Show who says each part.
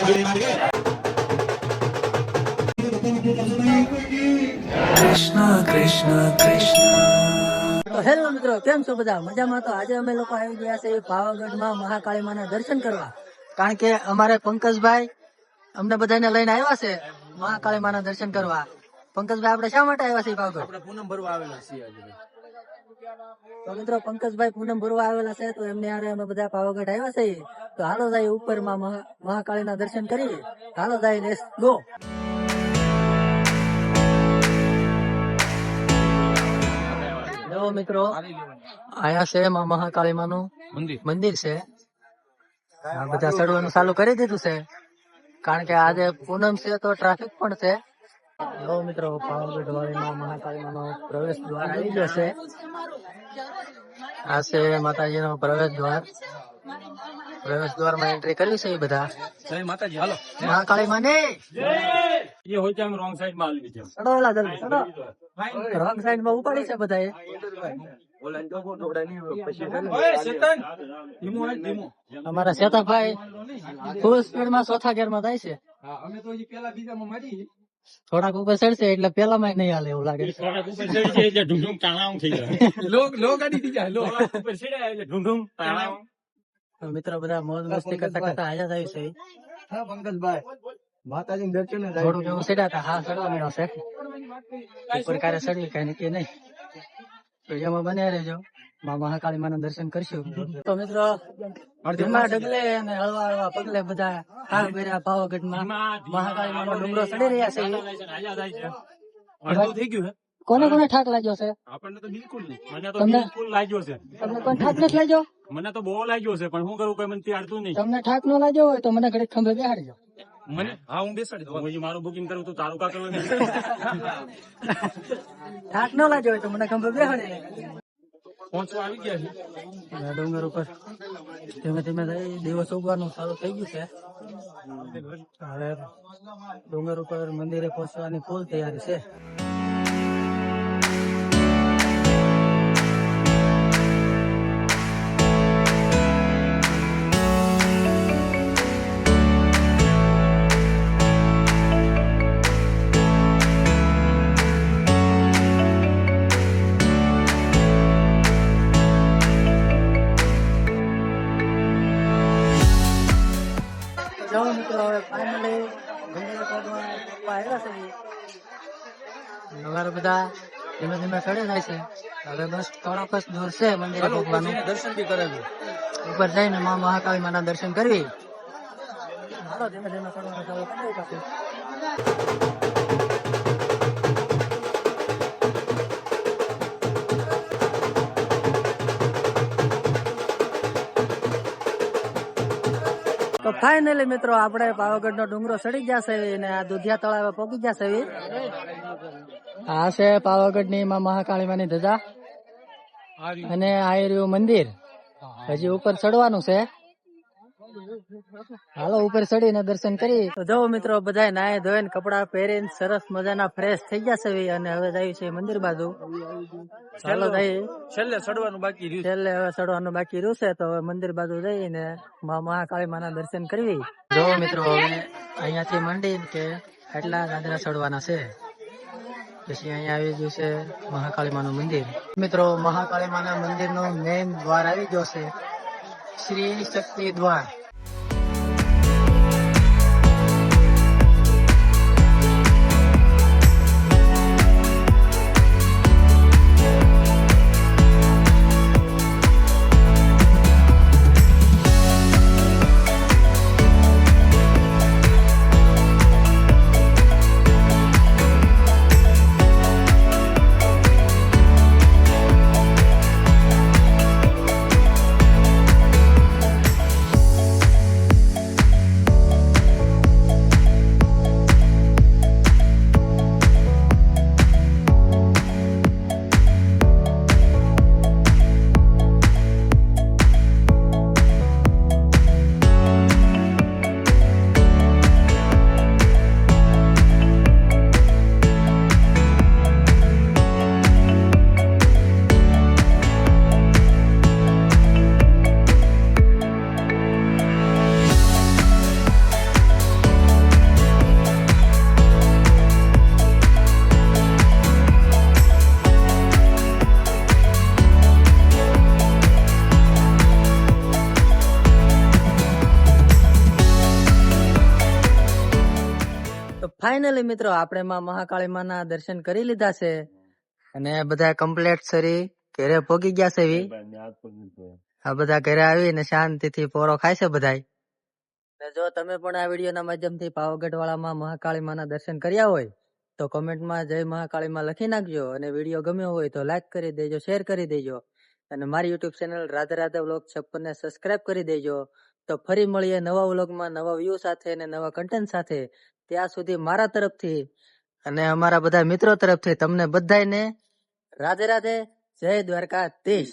Speaker 1: કૃષ્ણ કૃષ્ણ કૃષ્ણ.
Speaker 2: તો હેલો મિત્રો, કેમ છો બધા? મજામાં? તો આજે અમે લોકો આવી ગયા છે પાવાગઢમાં મહાકાળી માના દર્શન કરવા, કારણ કે અમારે પંકજભાઈ અમને બધાને લઈને આવ્યા છે મહાકાળી માના દર્શન કરવા. પંકજભાઈ, આપણે શા માટે આવ્યા છીએ પાવાગઢ?
Speaker 3: આપણે પૂનમ ભરવા આવેલા છીએ.
Speaker 2: તો મિત્રો, પંકજભાઈ પૂનમ ભરવા આવેલા છે, તો એમને યારે અમે બધા પાવાગઢ આવ્યા છીએ. તો હાલો જાય ઉપરમાં મહાકાળીના દર્શન કરીએ. હાલો જાય, લેટ્સ ગો. જો મિત્રો, આયા છે મહાકાળી માનું મંદિર છે. આ બધા ચડવાનું ચાલુ કરી દીધું છે, કારણ કે આજે પૂનમ છે તો ટ્રાફિક પણ છે. જો મિત્રો, પાવાગઢ વાળીમાં મહાકાળી માનો પ્રવેશ દ્વાર આવી ગયો છે. આ છે માતાજીનો પ્રવેશ દ્વાર. પ્રવેશ દ્વાર માં એન્ટ્રી કરી છે બધા.
Speaker 3: જય માતાજી. હાલો
Speaker 2: મહાકાળી માને
Speaker 3: એ હોય છે, રોંગ સાઈડ માં આવી છે.
Speaker 2: ચડોલા જલ્દી ચડો. રોંગ સાઈડ માં ઉપાડી છે બધા. અમારા શેતાભાઈ ફૂલ સ્પીડ માં ચોથા ગેર માં જાય છે.
Speaker 3: અમે તો પેલા બીજા માં મારી
Speaker 2: થોડાક ઉપર ચડશે એટલે પેલા માં નહીં હાલે એવું લાગે. મિત્રો બધા મોજ મસ્તી કરતા કરતા હાજર થયું છે.
Speaker 3: પંકજભાઈ માતાજી દર્શન
Speaker 2: થોડુંક એવું ચડ્યા હતા. હા, ચડવાનો છે. ઉપર ક્યારે ચડવી કઈ નક્કી નહીં. તો એમાં બને રહેજો. મહાકાળી માના દર્શન કરશું. તો મિત્રો, ધીમા ડગલે અને હળવા હળવા પગલે બધા હાથ ભર્યા પાવાગઢ માં મહાકાળી માનો ડુંગરો ચડી રહ્યા છે.
Speaker 3: થઈ ગયું.
Speaker 2: કોને કોને ઠાક લાગ્યો છે?
Speaker 3: આપણને તો બિલકુલ નહીં. મને તો બિલકુલ લાગ્યો છે.
Speaker 2: તમને કોઈ ઠાક નથી લાગ્યો?
Speaker 3: મને તો બહુ લાગ્યો છે, પણ શું કરું, કોઈ મને ત્યારતું નહીં.
Speaker 2: તમને ઠાક ન લાગ્યો હોય તો મને ઘડીક ખંભે બેહાડજો.
Speaker 3: મને હા, હું બેસાડી દઉં. હું મારું બુકિંગ કરું તો તારું કા કરવું?
Speaker 2: ઠાક ન લાગ્યો હોય તો મને ખંભે બેહાડી.
Speaker 3: પહોંચવા આવી ગયા છે
Speaker 2: ડુંગર ઉપર ધીમે ધીમે દિવસ ઉગવાનું ચાલુ થઈ ગયું છે. હવે ડુંગર ઉપર મંદિરે પહોંચવાની ફૂલ તૈયારી છે. મિત્રો, હવે ફાઇનલી મંદિરે પહોંચવા આવ્યા છે. અમારે બધા ધીમે ધીમે ચડી જાય છે. હવે બસ થોડોક જ દૂર છે મંદિરે પહોંચવાનું.
Speaker 3: દર્શન બી કરેલું.
Speaker 2: ઉપર જઈને મહાકાળી માના દર્શન કરવી. હાલો, ધીમે ધીમે ચડવાનું ચાલુ કરી દઈએ. તો ફાઇનલી મિત્રો, આપણે પાવાગઢ નો ડુંગરો ચડી ગયા છે અને આ દુધિયા તળાવે પહોંચી ગયા છે. આ છે પાવાગઢ ની મહાકાળી માની ધજા અને આ રહ્યું મંદિર. હજી ઉપર ચડવાનું છે. હાલો, ઉપર ચડીને દર્શન કરી. તો જો મિત્રો, બધા નાય ધોઈને કપડા પહેરીને સરસ મજાના ફ્રેશ થઈ ગયા છે અને હવે જાય છે મંદિર બાજુ. ચાલો જઈએ.
Speaker 3: છેલ્લે ચડવાનું બાકી રહ્યું.
Speaker 2: છેલ્લે હવે ચડવાનું બાકી રહ્યું છે, તો હવે મંદિર બાજુ જઈને મહાકાળી માના દર્શન કરવી. જો મિત્રો, હવે અહીંયાથી મંડી કે એટલા દાદરા ચડવાના છે. પછી અહીંયા આવી ગયું છે મહાકાળી માનું મંદિર. મિત્રો, મહાકાળી માના મંદિર નો મેઇન દ્વાર આવી ગયો છે, શ્રી શક્તિ દ્વાર. ફાઇનલી મિત્રો આપણે માં મહાકાળી માના દર્શન કરી લીધા છે અને બધા કમ્પ્લેટ સરી ઘરે પોગી ગયા છે એવી. આ બધા ઘરે આવીને શાંતિથી પોરો ખાય છે બધાય. ને જો તમે પણ આ વિડીયોના માધ્યમથી પાવાગઢ વાળામાં મહાકાળી માના દર્શન કર્યા હોય તો કોમેન્ટમાં જય મહાકાળી માં લખી નાખજો અને વિડીયો ગમ્યો હોય તો લાઈક કરી દેજો, શેર કરી દેજો અને મારી YouTube channel Radhe Radhe vlog 56 ને સબસ્ક્રાઇબ કરી દેજો. તો ફરી મળીએ નવા વ્લોગમાં નવા વ્યૂ સાથે અને નવા કન્ટેન્ટ સાથે. ત્યાં સુધી મારા તરફથી અને અમારા બધા મિત્રો તરફથી તમને બધાને રાધે રાધે, જય દ્વારકાધીશ.